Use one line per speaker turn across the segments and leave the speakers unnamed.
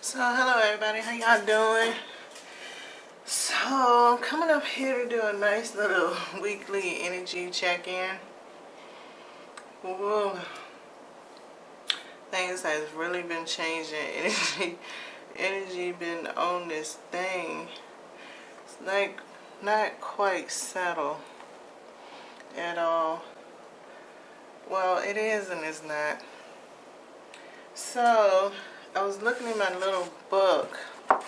So hello everybody, how y'all doing? So I'm coming up here to do a nice little weekly energy check-in. Whoa. Things has really been changing. Energy been on this thing. It's like not quite settled at all. Well, it is and it's not. So I was looking in my little book. I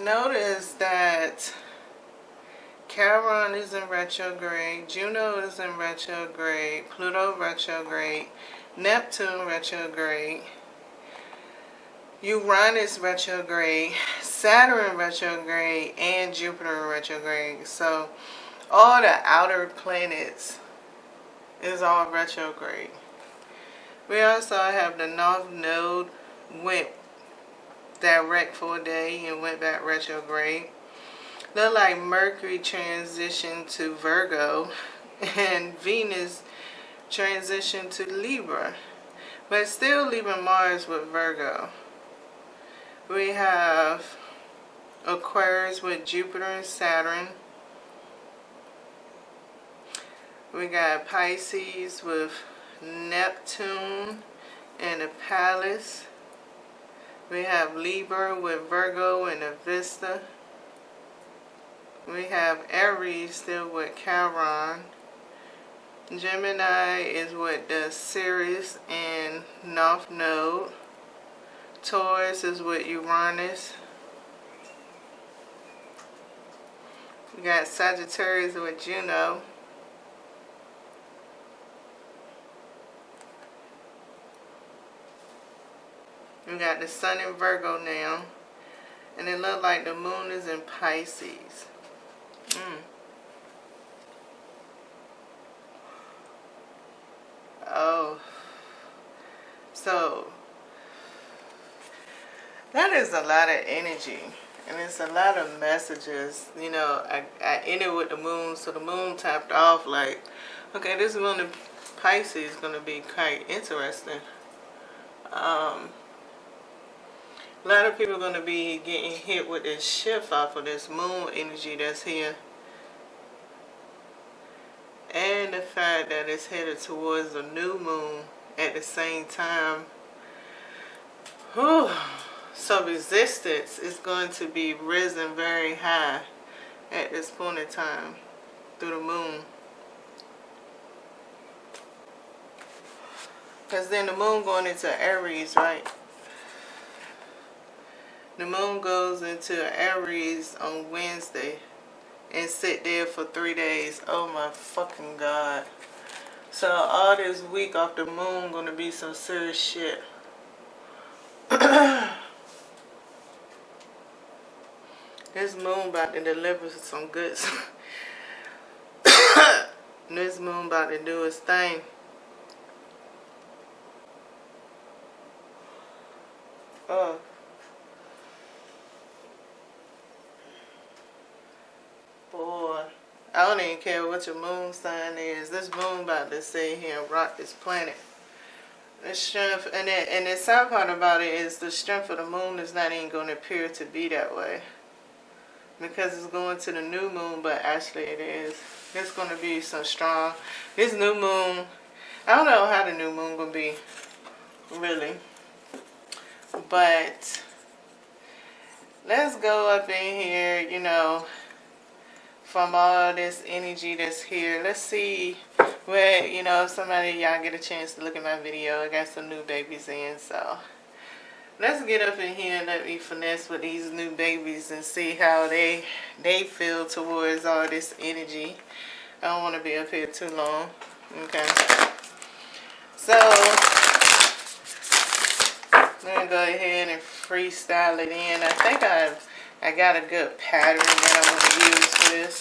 noticed that Chiron is in retrograde, Juno is in retrograde, Pluto retrograde, Neptune retrograde, Uranus retrograde, Saturn retrograde, and Jupiter retrograde. So all the outer planets is all retrograde. We also have the North Node went direct for a day and went back retrograde. Look like Mercury transitioned to Virgo and Venus transitioned to Libra, but still leaving Mars with Virgo. We have Aquarius with Jupiter and Saturn. We got Pisces with Neptune and the Palace. We have Libra with Virgo and the Vista. We have Aries still with Chiron. Gemini is with the Sirius and North Node. Taurus is with Uranus. We got Sagittarius with Juno. We got the Sun in Virgo now. And it looks like the Moon is in Pisces. Oh. So, that is a lot of energy. And it's a lot of messages. You know, I ended with the Moon. So the Moon tapped off like, okay, this Moon in Pisces is going to be quite interesting. A lot of people are going to be getting hit with this shift off of this moon energy that's here. And the fact that it's headed towards a new moon at the same time. Whew. So resistance is going to be risen very high at this point in time through the moon. Because then the moon going into Aries, right? The moon goes into Aries on Wednesday and sit there for 3 days. Oh my fucking God. So all this week off the moon gonna be some serious shit. This moon about to deliver some goods. This moon about to do its thing. Oh. Boy, I don't even care what your moon sign is. This moon about to sit here and rock this planet. The strength, and the sad part about it is the strength of the moon is not even going to appear to be that way. Because it's going to the new moon, but actually it is. It's going to be so strong. This new moon, I don't know how the new moon going to be, really. But let's go up in here, you know, from all this energy that's here. Let's see where, you know, if somebody, y'all get a chance to look at my video. I got some new babies in, so let's get up in here and let me finesse with these new babies and see how they feel towards all this energy. I don't want to be up here too long. Okay. So I'm going to go ahead and freestyle it in. I think I got a good pattern that I'm going to use for this.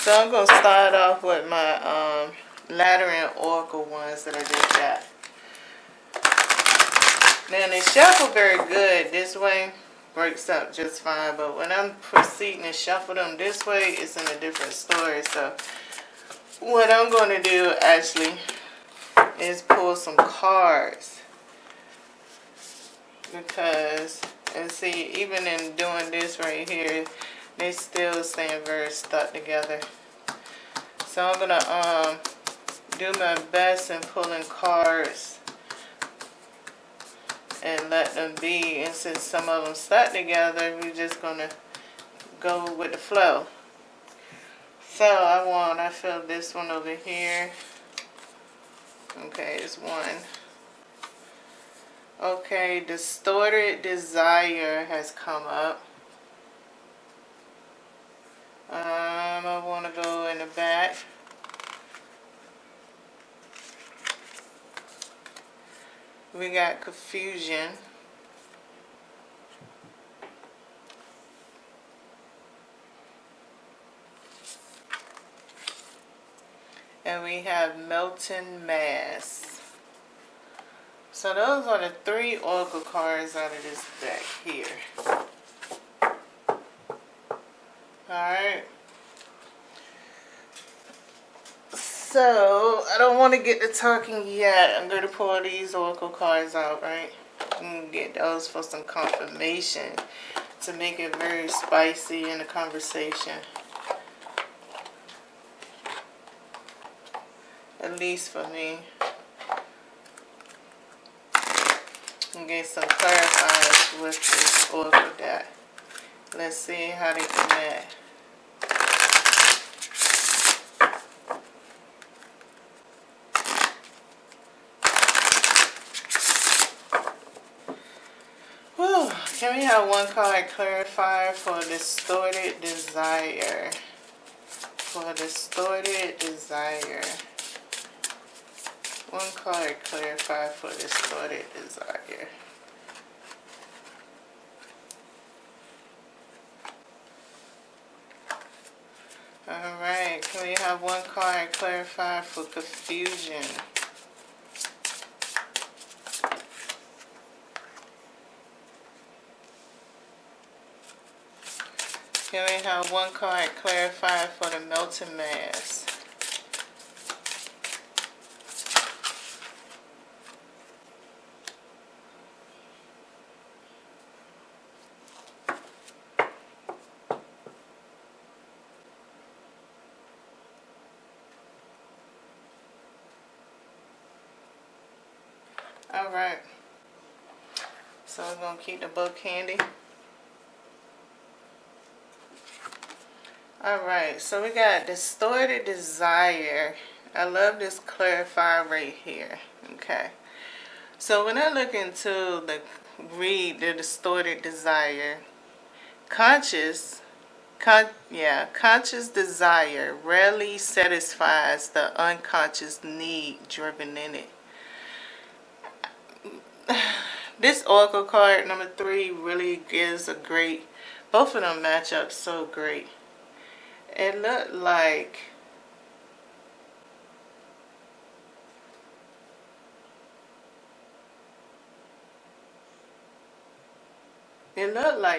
So I'm going to start off with my ladder and oracle ones that I just got. Now they shuffle very good this way, breaks up just fine, but when I'm proceeding to shuffle them this way, it's in a different story. So what I'm going to do actually is pull some cards because, and see, even in doing this right here, they still staying very stuck together. So I'm gonna do my best in pulling cards and let them be. And since some of them stuck together, we're just gonna go with the flow. So I feel this one over here. Okay, it's one. Okay, distorted desire has come up. I want to go in the back. We got confusion. And we have melting mass. So those are the 3 oracle cards out of this deck here. Alright. So, I don't want to get to talking yet. I'm going to pull these oracle cards out, right? And get those for some confirmation to make it very spicy in the conversation. At least for me. And get some clarifiers with this oracle deck. Let's see how they connect. Whew. Can we have one card clarifier for distorted desire? For distorted desire. One card clarifier for distorted desire. Alright, can we have one card clarifier for confusion? Can we have one card clarifier for the melting mass? Alright, so we're going to keep the book handy. Alright, so we got distorted desire. I love this clarifier right here. Okay, so when I look into read the distorted desire, conscious desire rarely satisfies the unconscious need driven in it. This oracle card number 3 really gives a great, both of them match up so great. It looked like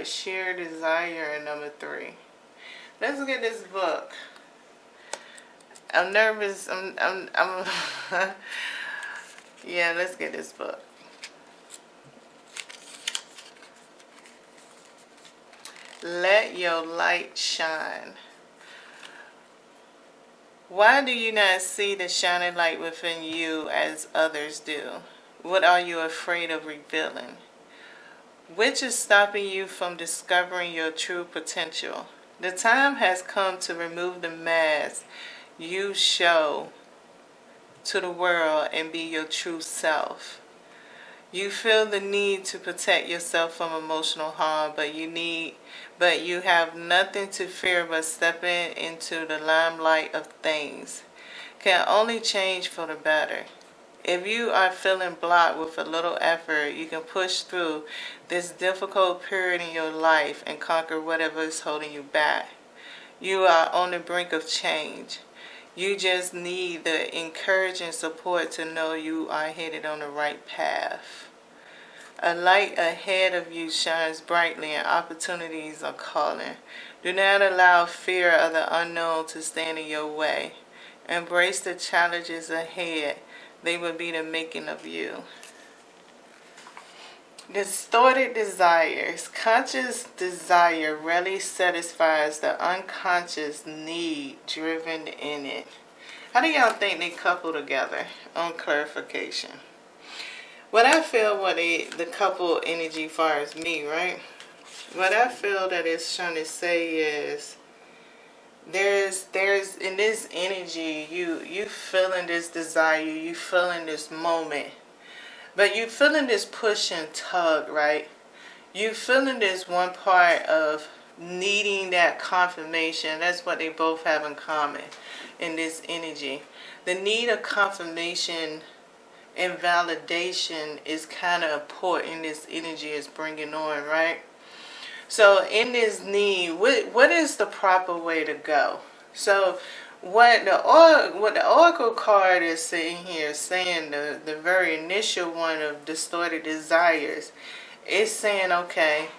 sheer desire in number 3. Let's get this book. I'm nervous. I'm yeah, let's get this book. Let your light shine. Why do you not see the shining light within you as others do? What are you afraid of revealing? Which is stopping you from discovering your true potential? The time has come to remove the mask you show to the world and be your true self. You feel the need to protect yourself from emotional harm, but you have nothing to fear but stepping into the limelight of things. Can only change for the better. If you are feeling blocked with a little effort, you can push through this difficult period in your life and conquer whatever is holding you back. You are on the brink of change. You just need the encouraging support to know you are headed on the right path. A light ahead of you shines brightly and opportunities are calling. Do not allow fear of the unknown to stand in your way. Embrace the challenges ahead. They will be the making of you. Distorted desires. Conscious desire rarely satisfies the unconscious need driven in it. How do y'all think they couple together on clarification? What I feel what the couple energy far as me, right? What I feel that it's trying to say is there's in this energy you feeling this desire, you feeling this moment, but you feeling this push and tug, right? You feeling this one part of needing that confirmation. That's what they both have in common in this energy. The need of confirmation and validation is kind of important this energy is bringing on, right? So in this need, what is the proper way to go? So what the oracle card is saying here, saying the very initial one of distorted desires, is saying, okay,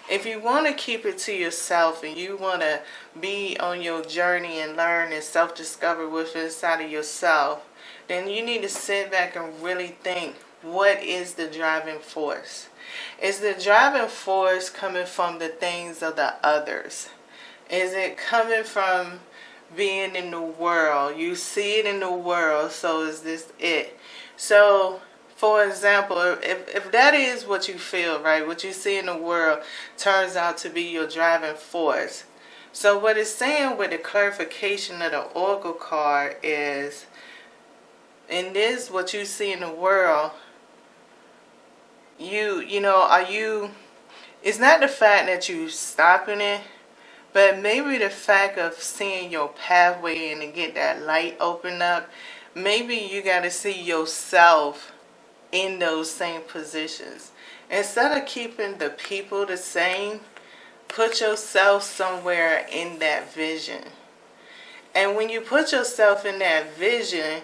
if you want to keep it to yourself and you want to be on your journey and learn and self-discover within inside of yourself, then you need to sit back and really think, what is the driving force? Is the driving force coming from the things of the others? Is it coming from being in the world? You see it in the world, so is this it? So, for example, if that is what you feel, right, what you see in the world turns out to be your driving force. So what it's saying with the clarification of the oracle card is, in this, what you see in the world, you know, it's not the fact that you stopping it, but maybe the fact of seeing your pathway and to get that light open up, maybe you got to see yourself in those same positions. Instead of keeping the people the same, put yourself somewhere in that vision. And when you put yourself in that vision,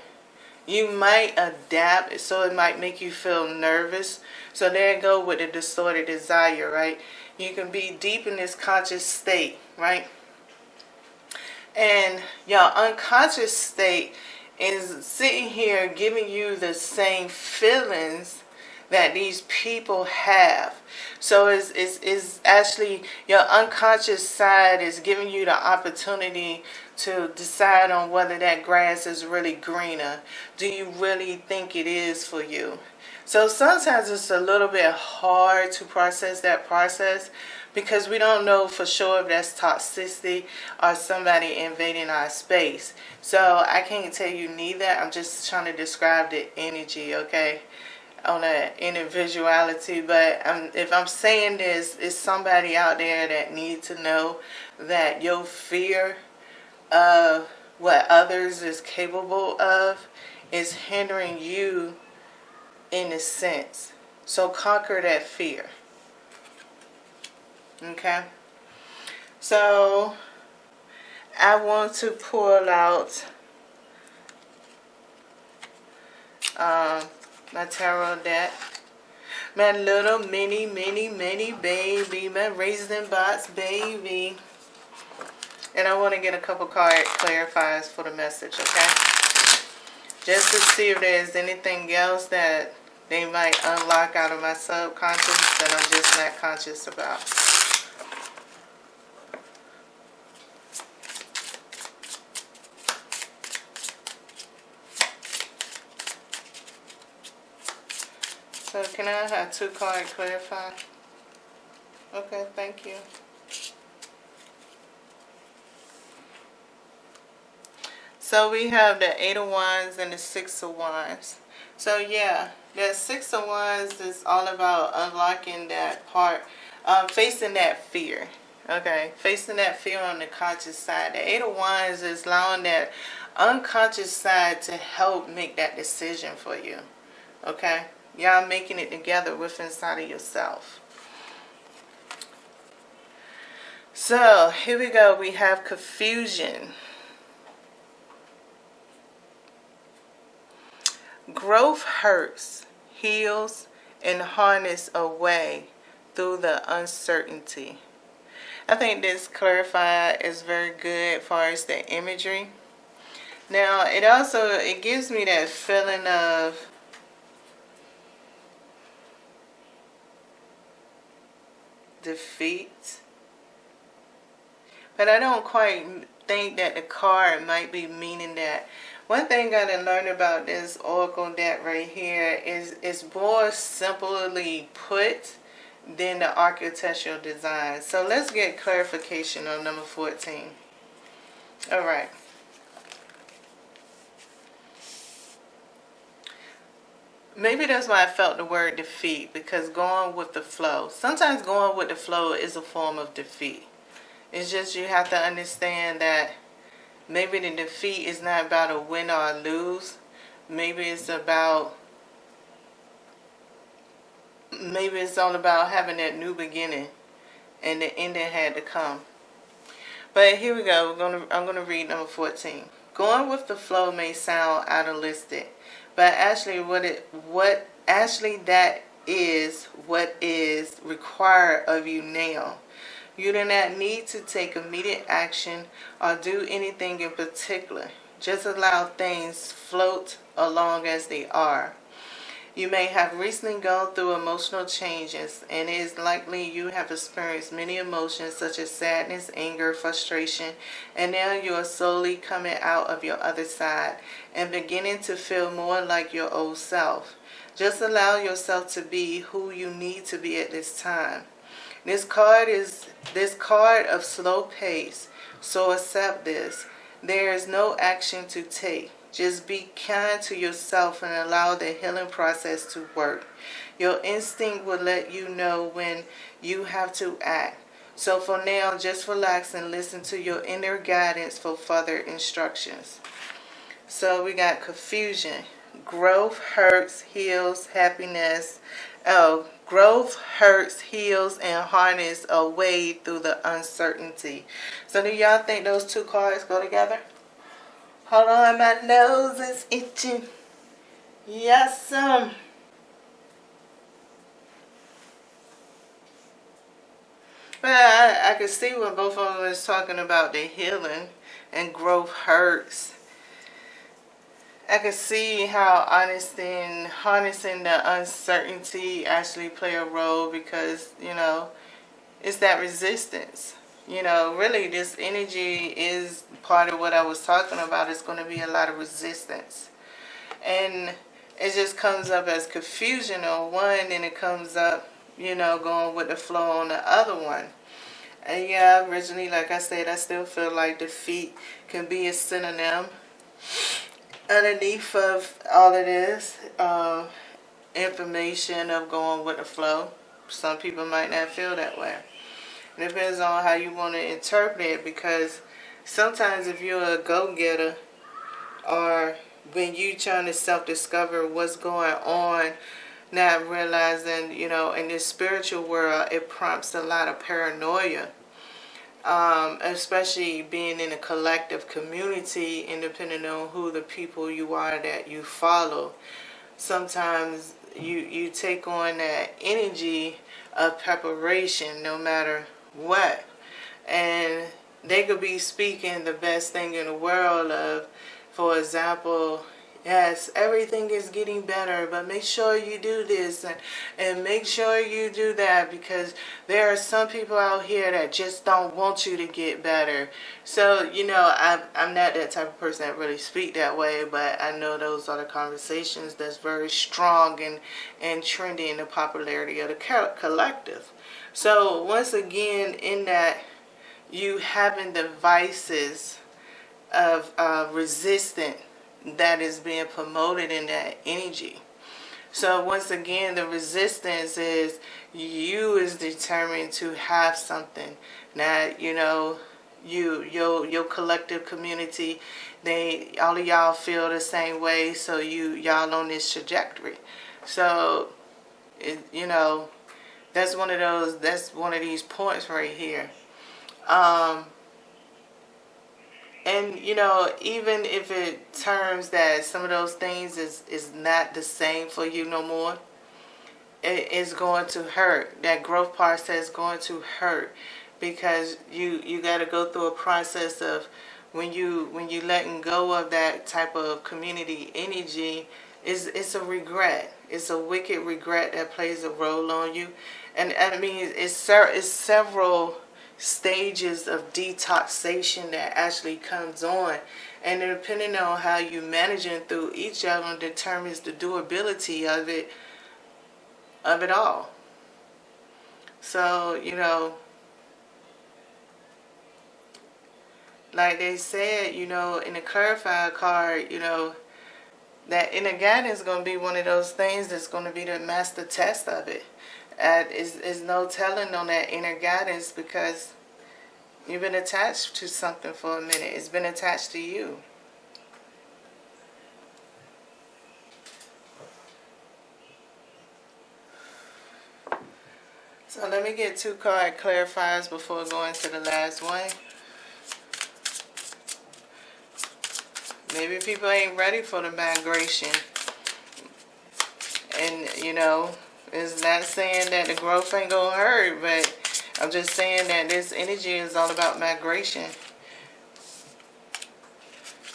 you might adapt, so it might make you feel nervous. So there you go with the distorted desire, right? You can be deep in this conscious state, right? And your unconscious state is sitting here giving you the same feelings that these people have. So it's actually your unconscious side is giving you the opportunity to decide on whether that grass is really greener. Do you really think it is for you? So sometimes it's a little bit hard to process that process because we don't know for sure if that's toxicity or somebody invading our space. So I can't tell you neither. I'm just trying to describe the energy, okay, on an individuality. But if I'm saying this, it's somebody out there that needs to know that your fear of what others is capable of is hindering you in a sense. So conquer that fear. Okay? So I want to pull out my tarot deck. My little mini baby. My raisin box baby. And I want to get a couple card clarifiers for the message, okay? Just to see if there's anything else that they might unlock out of my subconscious that I'm just not conscious about. So can I have 2 card clarify? Okay, thank you. So we have the 8 of Wands and the 6 of Wands. So yeah, that 6 of Wands is all about unlocking that part, facing that fear. Okay, facing that fear on the conscious side. The 8 of Wands is allowing that unconscious side to help make that decision for you. Okay, y'all making it together within inside of yourself. So here we go. We have confusion. Growth hurts, heals, and harness away through the uncertainty. I think this clarifier is very good as far as the imagery. Now, it gives me that feeling of defeat. But I don't quite think that the card might be meaning that. One thing I done learned about this oracle deck right here is it's more simply put than the architectural design. So let's get clarification on number 14. All right. Maybe that's why I felt the word defeat, because going with the flow. Sometimes going with the flow is a form of defeat. It's just you have to understand that maybe the defeat is not about a win or a lose. Maybe it's all about having that new beginning, and the ending had to come. But here we go. I'm gonna read number 14. Going with the flow may sound idealistic, but actually what is required of you now. You do not need to take immediate action or do anything in particular. Just allow things float along as they are. You may have recently gone through emotional changes, and it is likely you have experienced many emotions such as sadness, anger, frustration, and now you are slowly coming out of your other side and beginning to feel more like your old self. Just allow yourself to be who you need to be at this time. This card of slow pace, so accept this. There is no action to take. Just be kind to yourself and allow the healing process to work. Your instinct will let you know when you have to act. So for now, just relax and listen to your inner guidance for further instructions. So we got confusion. Growth hurts, heals, happiness. Growth hurts, heals, and harness a way through the uncertainty. So do y'all think those two cards go together? Hold on, my nose is itching. Yes, But I could see when both of them is talking about the healing and growth hurts. I can see how harnessing the uncertainty actually play a role, because, it's that resistance. Really this energy is part of what I was talking about. It's going to be a lot of resistance. And it just comes up as confusion on one, and it comes up, going with the flow on the other one. And yeah, originally, like I said, I still feel like defeat can be a synonym underneath of all of this information of going with the flow. Some people might not feel that way. It depends on how you want to interpret it, because sometimes if you're a go-getter, or when you're trying to self-discover what's going on, not realizing, in this spiritual world, it prompts a lot of paranoia. Especially being in a collective community, independent on who the people you are that you follow. Sometimes you take on that energy of preparation no matter what. And they could be speaking the best thing in the world of, for example, yes, everything is getting better, but make sure you do this and make sure you do that, because there are some people out here that just don't want you to get better. So, I'm not that type of person that really speak that way, but I know those are the conversations that's very strong and trendy in the popularity of the collective. So, once again, in that, you having the vices of resistance that is being promoted in that energy. So once again, the resistance is you is determined to have something. Now, your collective community, all of y'all feel the same way, so y'all on this trajectory. So that's one of these points right here. And, even if it turns that some of those things is not the same for you no more, it's going to hurt. That growth process is going to hurt, because you got to go through a process of when you letting go of that type of community energy. It's a regret. It's a wicked regret that plays a role on you. And I mean, it's several stages of detoxation that actually comes on. And depending on how you managing through each of them determines the durability of it all. So, you know, like they said, you know, in the clarified card, you know, that inner guidance is going to be one of those things that's going to be the master test of it. Is no telling on that inner guidance because you've been attached to something for a minute. It's been attached to you. So let me get 2 card clarifiers before going to the last one. Maybe people ain't ready for the migration. And, you know, it's not saying that the growth ain't gonna hurt, but I'm just saying that this energy is all about migration.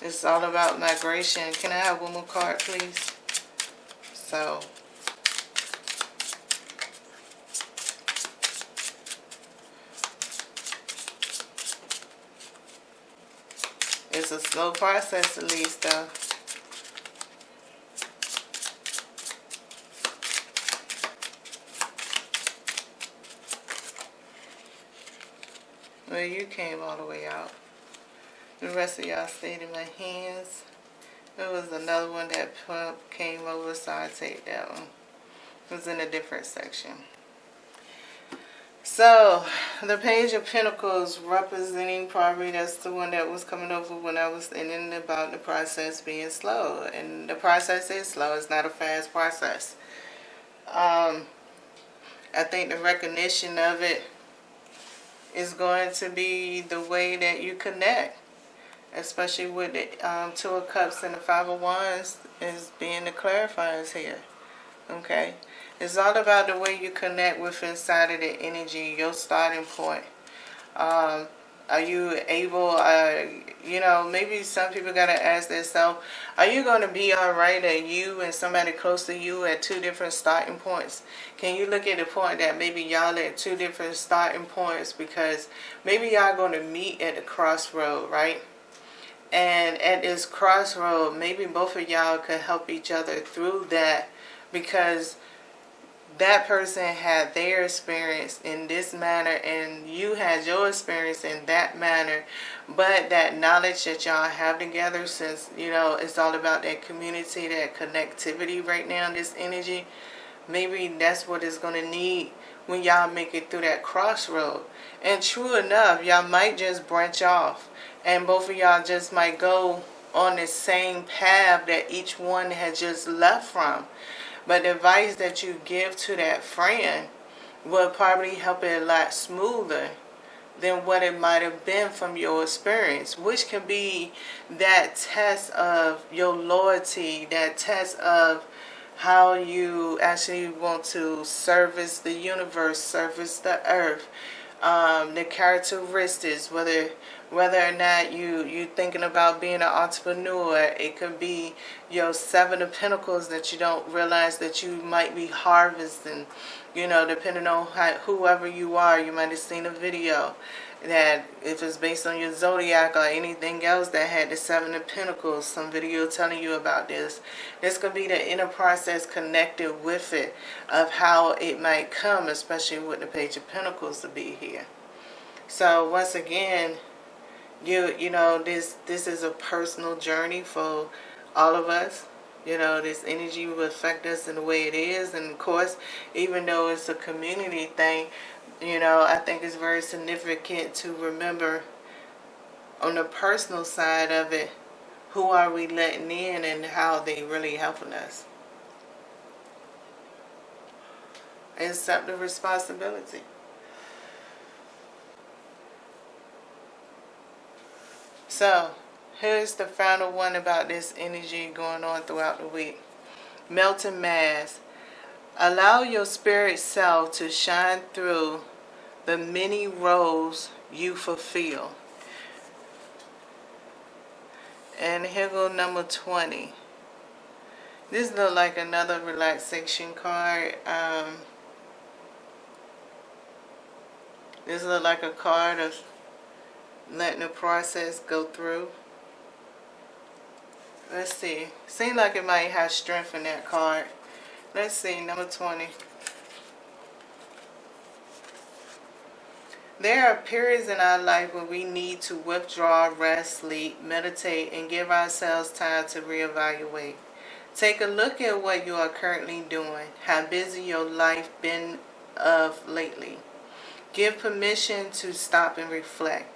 It's all about migration. Can I have one more card, please? So, it's a slow process at least, though. Well, you came all the way out. The rest of y'all stayed in my hands. There was another one that came over, so I take that one. It was in a different section. So, the Page of Pentacles representing probably that's the one that was coming over when I was thinking about the process being slow. And the process is slow. It's not a fast process. I think the recognition of it is going to be the way that you connect, especially with the 2 of Cups and the 5 of Wands is being the clarifiers here. Okay, it's all about the way you connect with inside of the energy, your starting point. Are you able, you know, maybe some people got to ask themselves, are you going to be all right at you and somebody close to you at 2 different starting points? Can you look at the point that maybe y'all at 2 different starting points because maybe y'all going to meet at the crossroad, right? And at this crossroad, maybe both of y'all could help each other through that because that person had their experience in this manner and you had your experience in that manner, but that knowledge that y'all have together, since you know it's all about that community, that connectivity right now, this energy, maybe that's what it's going to need when y'all make it through that crossroad. And true enough, y'all might just branch off and both of y'all just might go on the same path that each one had just left from. But the advice that you give to that friend will probably help it a lot smoother than what it might have been from your experience, which can be that test of your loyalty, that test of how you actually want to service the universe, service the earth, the characteristics, whether or not you thinking about being an entrepreneur. It could be your 7 of Pentacles that you don't realize that you might be harvesting, you know, depending on whoever you are. You might have seen a video that if it's based on your zodiac or anything else that had the 7 of Pentacles, some video telling you about this. This could be the inner process connected with it of how it might come, especially with the Page of Pentacles to be here. So once again, you know, this is a personal journey for all of us. You know, this energy will affect us in the way it is. And of course, even though it's a community thing, you know, I think it's very significant to remember on the personal side of it, who are we letting in and how they really helping us. Accept the responsibility. So, here's the final one about this energy going on throughout the week. Melting mass. Allow your spirit self to shine through the many roles you fulfill. And here go number 20. This looks like another relaxation card. This looks like a card of letting the process go through. Let's see. Seems like it might have strength in that card. Let's see, number 20. There are periods in our life where we need to withdraw, rest, sleep, meditate, and give ourselves time to reevaluate. Take a look at what you are currently doing, how busy your life been of lately. Give permission to stop and reflect.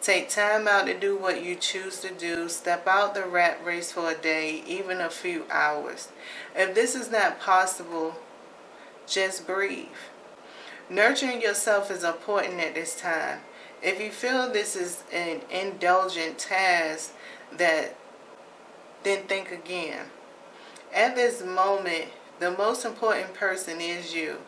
Take time out to do what you choose to do. Step out the rat race for a day, even a few hours. If this is not possible, just breathe. Nurturing yourself is important at this time. If you feel this is an indulgent task, then think again. At this moment, the most important person is you.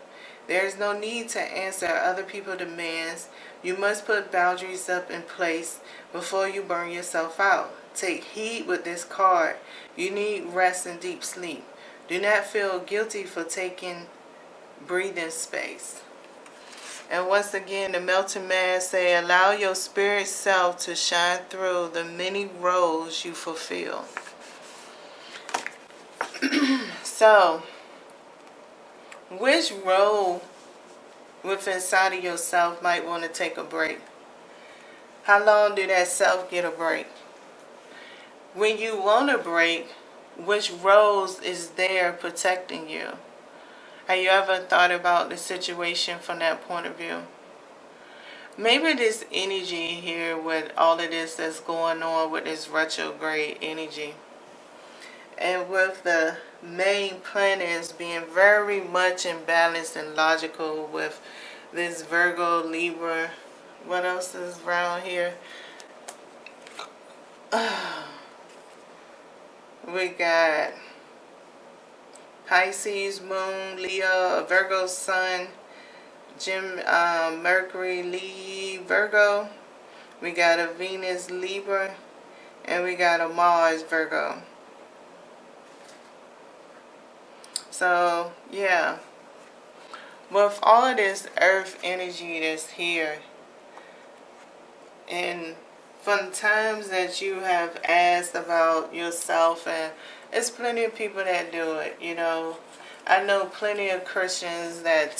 There is no need to answer other people's demands. You must put boundaries up in place before you burn yourself out. Take heed with this card. You need rest and deep sleep. Do not feel guilty for taking breathing space. And once again, the melting mask say, allow your spirit self to shine through the many roles you fulfill. So, which role within inside of yourself might want to take a break? How long do that self get a break? When you want a break, which roles is there protecting you? Have you ever thought about the situation from that point of view? Maybe this energy here with all of this that's going on with this retrograde energy, and with the main planets being very much imbalanced and logical with this Virgo, Libra, what else is around here? We got Pisces, Moon, Leo, Virgo, Sun, Mercury, Virgo. We got a Venus, Libra, and we got a Mars, Virgo. So, yeah. With all of this earth energy that's here, and from times that you have asked about yourself, and there's plenty of people that do it, you know. I know plenty of Christians that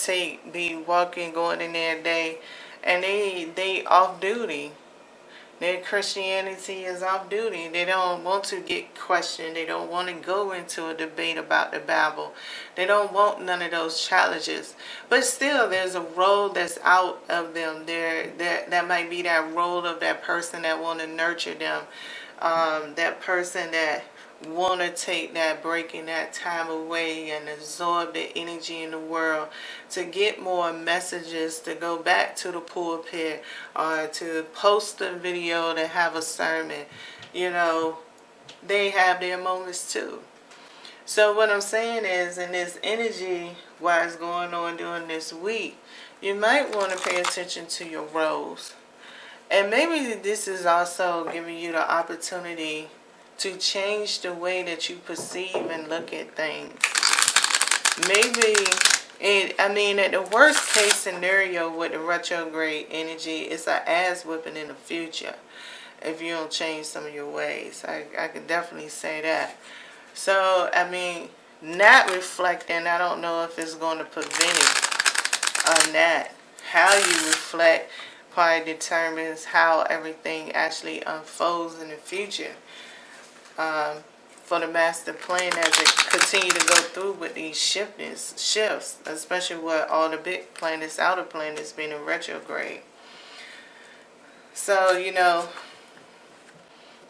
be walking, going in their day, and they off duty. Their Christianity is off duty. They don't want to get questioned. They don't want to go into a debate about the Bible. They don't want none of those challenges. But still, there's a role that's out of them. That might be that role of that person that want to nurture them. That person that want to take that break and that time away and absorb the energy in the world to get more messages, to go back to the pulpit or to post a video, to have a sermon. You know, they have their moments too. So what I'm saying is, in this energy, what's going on during this week, you might want to pay attention to your roles. And maybe this is also giving you the opportunity to change the way that you perceive and look at things. Maybe, at the worst case scenario with the retrograde energy, it's an ass whipping in the future if you don't change some of your ways. I could definitely say that. So, not reflecting, I don't know if it's going to prevent it or not. How you reflect probably determines how everything actually unfolds in the future. For the master plan as it continue to go through with these shifts, especially with all the big planets, outer planets being in retrograde. So,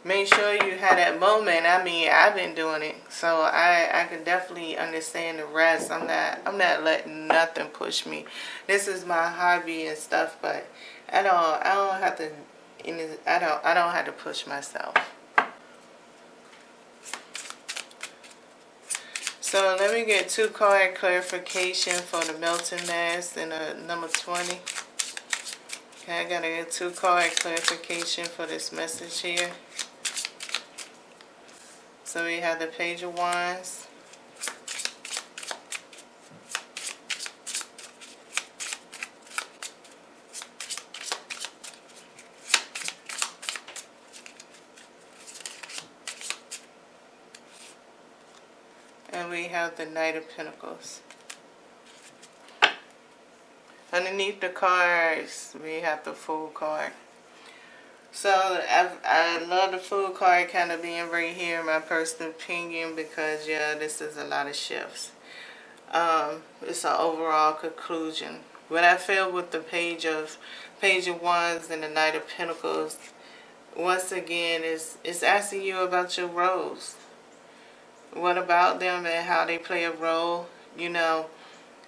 make sure you have that moment. I've been doing it, so I can definitely understand the rest. I'm not letting nothing push me. This is my hobby and stuff, but I don't have to push myself. So let me get 2 card clarification for the melting mass and number 20. Okay, I gotta get 2 card clarification for this message here. So we have the Page of Wands, we have the Knight of Pentacles. Underneath the cards, we have the Fool card. So I love the Fool card kind of being right here, in my personal opinion, because yeah, this is a lot of shifts. It's an overall conclusion. What I feel with the Page of Wands and the Knight of Pentacles, once again, is asking you about your roles. What about them and how they play a role? You know,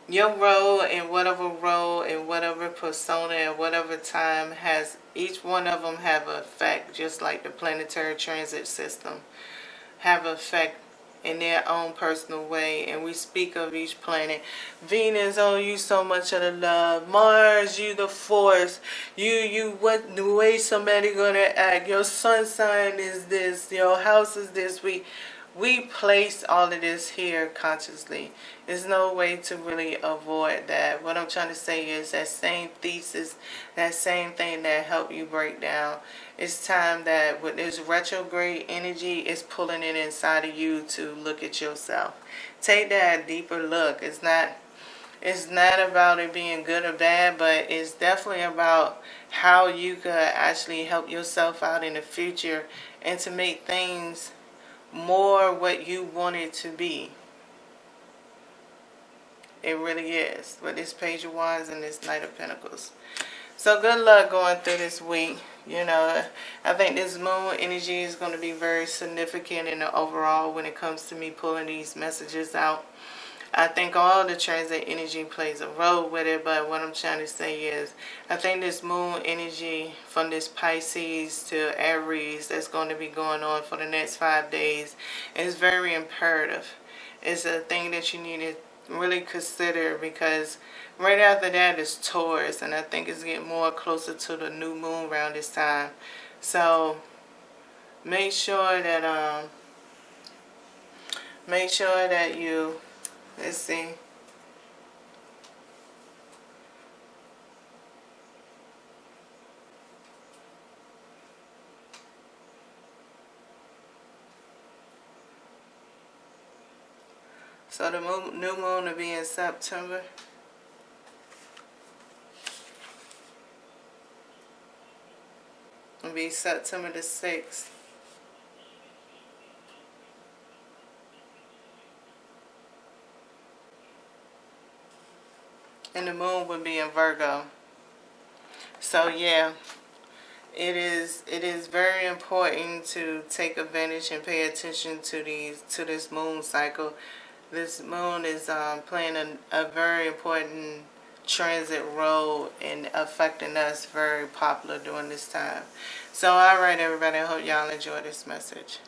your role in whatever persona at whatever time has, each one of them have an effect, just like the planetary transit system have an effect in their own personal way. And we speak of each planet. Venus, oh, you so much of the love. Mars, you the force. You what the way somebody gonna act. Your sun sign is this. Your house is this. We place all of this here consciously. There's no way to really avoid that. What I'm trying to say is that same thesis, that same thing that helped you break down. It's time that with this retrograde energy, it's pulling it inside of you to look at yourself. Take that deeper look. It's not about it being good or bad, but it's definitely about how you could actually help yourself out in the future and to make things more what you want it to be. It really is. With this Page of Wands and this Knight of Pentacles. So good luck going through this week. You know, I think this moon energy is going to be very significant in the overall when it comes to me pulling these messages out. I think all the transit energy plays a role with it, but what I'm trying to say is I think this moon energy from this Pisces to Aries that's going to be going on for the next 5 days is very imperative. It's a thing that you need to really consider, because right after that is Taurus, and I think it's getting more closer to the new moon around this time. So make sure that you, let's see. So the new moon will be in September. It'll be September the 6th. And the moon will be in Virgo. So yeah, it is very important to take advantage and pay attention to this moon cycle. This moon is playing a very important transit role in affecting us very popular during this time. So alright everybody, I hope y'all enjoy this message.